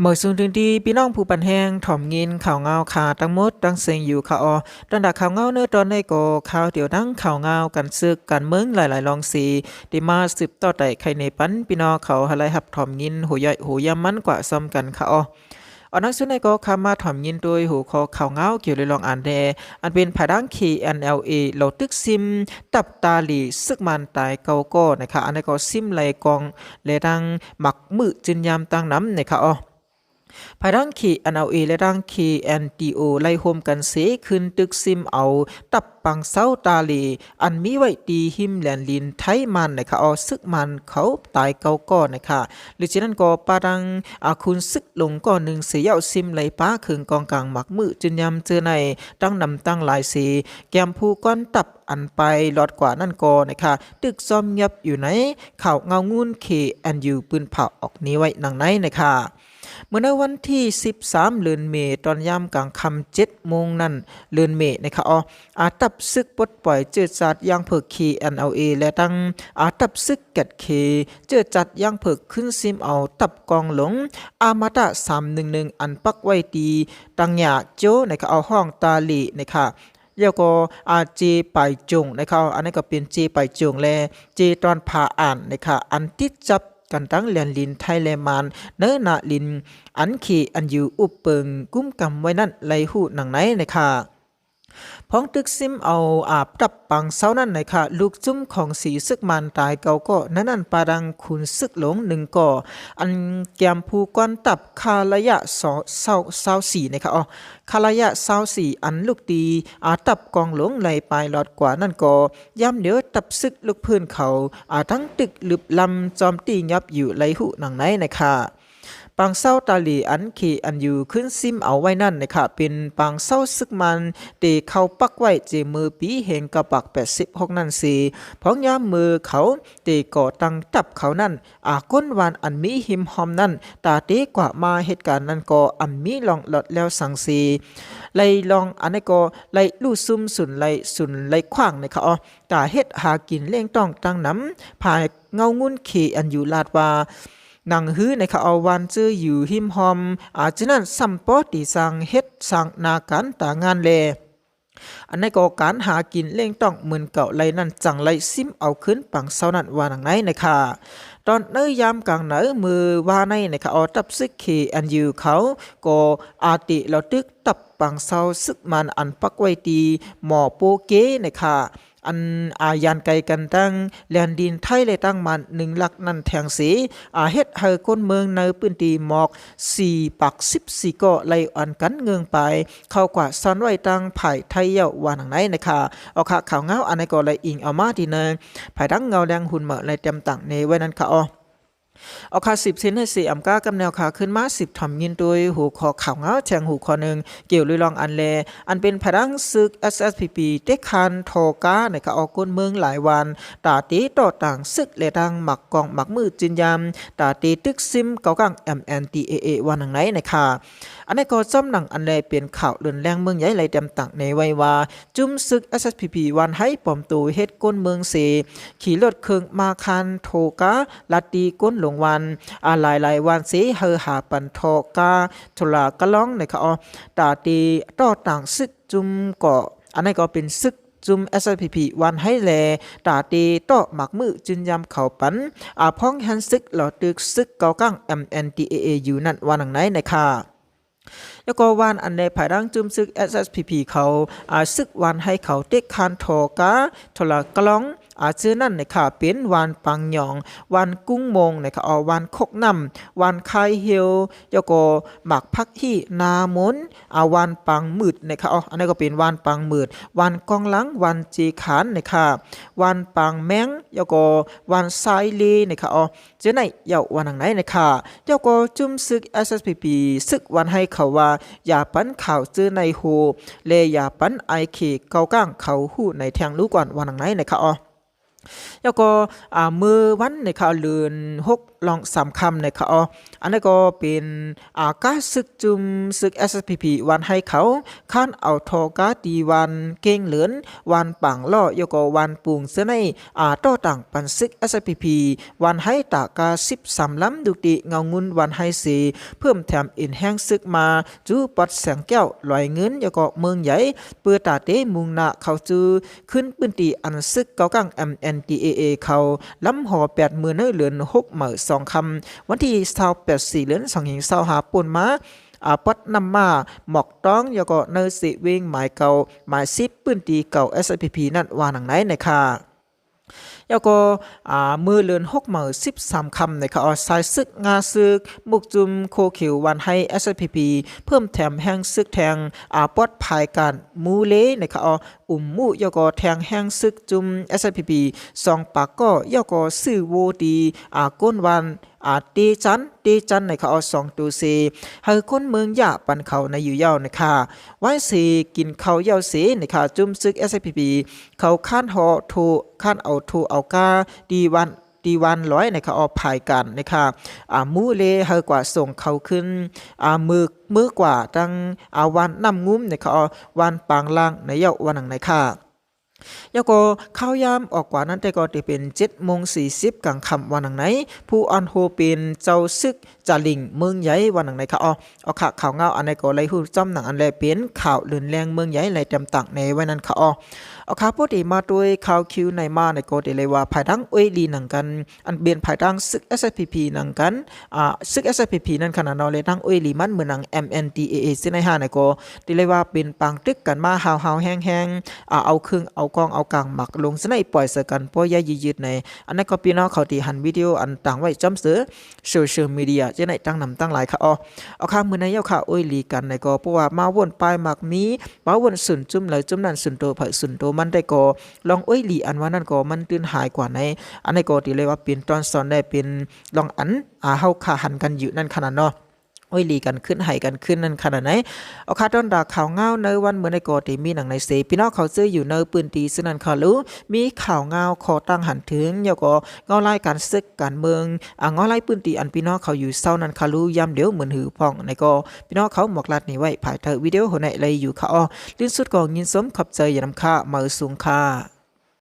เมื่อสูงถึงดีพี่น้องผู้ปันแหงถ่อมยินข่าวเงาขาตั้งมดตั้งเสียงอยู่ข่าวตอนดักข่าวเงาเนื้อตอนในก็ข่าวเดียวดังข่าวเงากันซึกกันเมืองหลายๆลองสีได้มาสืบต่อแต่ใครในปันพี่น้องเขาหลายหับถ่อมยินหูย่อยหูยำมันกว่าซ้ำกันข่าวนักสุดในก็คามาถ่อมยินโดยหูคอข่าวเงาเกี่ยวเลยลองอ่านแดอันเป็นภายดังคี NLA เหล่าตึกซิมตับตาหลีซึกมันตายเกาก็นะคะอันนี้ก็ซิมไหลกองและดังหมักมือจินยามตั้งน้ำนะคะภายดังขี่ NLA และดังขี่ NTO ไล่โฮมกันเสขึ้นตึกซิมเอาตับปังเศร้าตาลีอันมีไว้ตีหิมแลนลินไทมันนะคะซึกมันเขาตายเกาก่อนนะคะหรือฉะนั้นก็ปาดังคุณซึกลงก่อนหนึ่งเสียเอาซิมไหลป้าคืนกองกลางหมักมือจึนยำเจอในตั้งนำตั้งหลายสีแกมผู้ก้อนตับอันไปหลอดกว่านั่นก็นะคะตึกซอมยับอยู่ในข่าวเงางุ่น KNU ปืนเผาออกนี้ไว้หนังไหนนะคะเมื่อในวันที่13เดือนเมษตอนยามกลางค่ำ7 โมงนั้นเดือนเมษนะคะอาตับซึกปลดปล่อยเจือจัดย่างเพิกคี NLA และตั้งตับซึกแกดเคเจือจัดย่างเพิกขึ้นซิมเอาตับกองหลงอามาตะ311อันปักไว้ตีตังหยาโจนะคะห้องตาลีนะคะแล้วก็เจไปจงนะคะอันนี้ก็เป็นเจไปจงและเจตอนพาอ่านนะคะอันติดจับกันตั้งเลียนลินไทยแลมันเนื้อนาลินอันขี่อันอยู่อุปเปิงกุ้มกำไว้นั่นไลหูหนังไหนนะคะพ้องตึกซิมเอาตับปังเศร้านั่นนะคะลูกจุ้มของสีซึกมันตายเก่าก็นั่นปาดังคุณซึกหลงหนึ่งก่ออันแกมผู้ก้อนตับคาระยะ24นะคะคาระยะ24อันลูกตีตับกองหลงไหลปลายหลอดกว่านั่นก็ย่ำเดี๋ยวตับซึกลูกพื้นเขาทั้งตึกหลึบลำจอมตียับอยู่ไหลหุหนังไหนนะคะปังเศร้าตาลีอันขี่อันอยู่ขึ้นซิมเอาไว้นั่นนะคะเป็นปังเศร้าซึกมันเตะเข้าปักไว้เจมือปีเหงกระปัก86นั่นสีพองย้ำมือเขาเตะก่อตั้งตับเขานั่นก้นวานอันมีหิมหอมนั่นตาเตะกว่ามาเหตุการณ์นั้นก็อันมีลองหลดแล้วสังสีไลลองอันนี้ก็ไลลู่ซุ่มสุนไลขว้างนะคะตาเฮ็ดหากินเลี้ยงต้องตั้งน้ำภายเงางุ่นขี่อันอยู่ลาดว่านังฮื้อในข้าวันเจออยู่หิมหอมฉะนั้นสัมปอติสังเฮ็ดสังนาการตางานเลอันนี้ก็การหากินเล่งต้องเหมือนเก่าไรนั่นจังไรซิมเอาขึ้นปังเศร้านั่นว่าหนังไหนนะคะตอนเนื้อยามกลางเหนือมือว่าในนะคะตับซึกขี่อันอยู่เขาก็ติเราตึกตับปังเศร้าซึกมันอันปักไว้ตีหมอโปเก้นะคะอันยันไกกันตั้งแลนดินไทยเลยตั้งมัน1 ลักนั่นแทงสีเฮ็ดให้คนเมืองในพื้นที่หมอก4 ปัก 14ก็ไล่อันกันเงืองไปเข้ากว่าซ้อนไว้ตั้งไผ่ไทยเยาว่าหนังไหนนะคะค่ะข่าวเงาอันนี้ก็เลยอิงเอามาทีนึงไผ่ดังเงาแดงหุ่นเหมะในเต็มต่างในไว้นั้นค่ะค่า10 เซนให้4ก้ากำแนวขาขึ้นมา10ทำยินโดยหูคอข่าวเงาแทงหูคอหนึ่งเกี่ยวลุยลองอันแลอันเป็นพดังซึก SSPP เต็กคันโทกาในกะก้นเมืองหลายวันตาตีต่อต่างซึกและดังหมักกองหมักมือจินยามตาตีตึกซิมเกากัง MNTAA วันหนังไหนนะคะอันนี้ก็จำหนังอันแลเป็นข่าวเลือนแรงเมืองใหญ่ไหลเต็มต่างในไว้ว่าจุ่มซึก SSPP วันให้ปอมตูเฮ็ดก้นเมืองเสขี่รถเครื่องมาคันโทกาลาตีก้นหลงวันหลายวันเสเฮหาปันโทกาทุลากะล้องนะคะตาตีต่อต่างซึกจุ่มก็อันนี้ก็เป็นซึกจุม SPP วันให้แลตาตีต่อหมักมือจึนยำเขาปันพ้องฮันซึกหลอตึกซึกเกากัง MNTAA อยู่นั่นวันหนังไหนนะคะแล้วก็วันอันในภายดังจุมซึก SSPP เขาซึกวันให้เขาเต็กคันโทกาทุลากะล้องชื่อนั่นนะคะเป็นวันปังหยองวันกุ้งมงนะคะวันคกน้ำวันคายเฮียวแล้วก็หมักพักฮีนามนวันปังมืดนะคะอันนี้ก็เป็นวันปังมืดวันกองหลังวันจีขานนะคะวันปังแมงแล้วก็วันไซลีนะคะเจ้าไหนเยาวันไหนนะคะแล้วก็จุ่มซึก SSPP ซึกวันให้เขาว่าอย่าปั้นข่าวซื้อในโฮเลอย่าปั้นไอเคเกาก้างเขาหูในแทงลูกก่อนวันไหนนะคะ แล้วก็มือวันในข่าวเลือน6ลอง3คำในข่าวอันนี้ก็เป็นการศึกจุมศึก SSPP วันให้เขาข้านเอาทอกาตีวันเก่งเหลือนวันปังล่อแล้วก็วันปุงเสในต่อต่างปันศึก SSPP วันให้ตากา13ล้ำดุติเงางุนวันให้เสเพิ่มแถมอินแห้งศึกมาจูปัดแสงแก้วลอยเงินแล้วก็เมืองใหญ่เปื้อตาเตมุงนาเขาจือขึ้นปืนตีอันซึกเกากัง MNDAA เขาล้ำหอ8มือเนื้อเหลือน6เหมือ2คำวันที่28 4เหลือน2หญิง25ป่นมาปัดนำมาหมอกต้องแล้วก็เนอสิเวงหมายเก่าหมายซิปปืนตีเก่า SPP นั่นว่าหนังไหนในค่ะแล้วก็มือเลือน6เหมือ13คำในค่ะสายซึกงาซึกมุกจุมโคเขียววันให้ SPP เพิ่มแถมแห้งซึกแทงปอดภายการมูเลในค่ะมูยก็แทงแห้งซึกจุม SPP 2ปากก็ยก็ซื้อโวดีก้นวันตีจันในเขา2ตัวเซให้คนเมืองยะปันเขาในอยู่ยาวนะคะไว้เสกินเขายาวเสนะคะจุมซึก SPP เขาข้านหอโทข้านเอาโทเอากาดีวันร้อยนะคะภายกันนะคะมูเลให้กว่าส่งเขาขึ้นมือกว่าตั้งวันนำงุ้มนะคะวันปางล่างในเยาวันหนังในค่ะแล้วก็ข้าวยามออกกว่านั้นแต่ก็จะเป็น7:40กลางค่ำวันหนังไหนผู้อันโฮเป็นเจ้าซึกจาลิงเมืองใหญ่วันหนังไหนค่ะเอาข่าวเงาอันไหนก็เลยหูจำหนังอันแลเป็นข่าวเลื่อนแรงเมืองใหญ่เลยจำตักในวันนั้นค่ะเอาข่าวพอดีมาด้วยข่าวคิวในมาในก็ได้เลยว่าภายดังลีหนังกันอันเบียนภายดังซึก SPP หนังกันซึก SPP นั้นขนาดนอเลยดังลีมันเหมือนหนัง MNDAA ซึ่งใน5ในก็ได้เลยว่าเป็นปังตึกกันมาหาวๆแห้งๆเอาเครื่องเอากองเอากลางหมักลงสนปล่อยเสกันป้อยยืดในอันนั้นก็พี่น้องเขาที่หันวิดีโออันต่างไว้จำเสือโซเชียลมีเดียจะไหนตั้งนำตั้งหลายค่ะเอาข้างมือในเย้าค่ะลีกันในก็เพราะว่ามาวนปลายหมักมีมาวนสุนจุ่มเลยจุ่มนั่นสุนโตเผยสุนโตมันได้ก็ลองลีอันว่านั่นก็มันตื่นหายกว่าในอันนี้ก็ที่เลยว่าเป็นตอนสอนได้เป็นลองอันเฮาขาหันกันอยู่นั่นขนาดเนาะลีกันขึ้นให้กันขึ้นนั่นขนาดไหนเอาคาต้นดาข่าวเงาในวันเมื่อในกอที่มีหนังในเสพี่น้องเขาซื้ออยู่ในปืนตีซึ่งนั่นเขารู้มีข่าวเงาขอตั้งหันถึงแล้วก็เงาไล่การศึกการเมืองเงาไล่ปืนตีอันพี่น้องเขาอยู่เศร้านั้นเขารู้ย้ำเดี๋ยวเหมือนหือพองในก็พี่น้องเขาหมอกลัดนี่ไว้ภายเธอวิดีโอหัวในเลยอยู่ค่ะลิ้นสุดก็ยินสมขับใจอย่านำค่ามาสูงค่า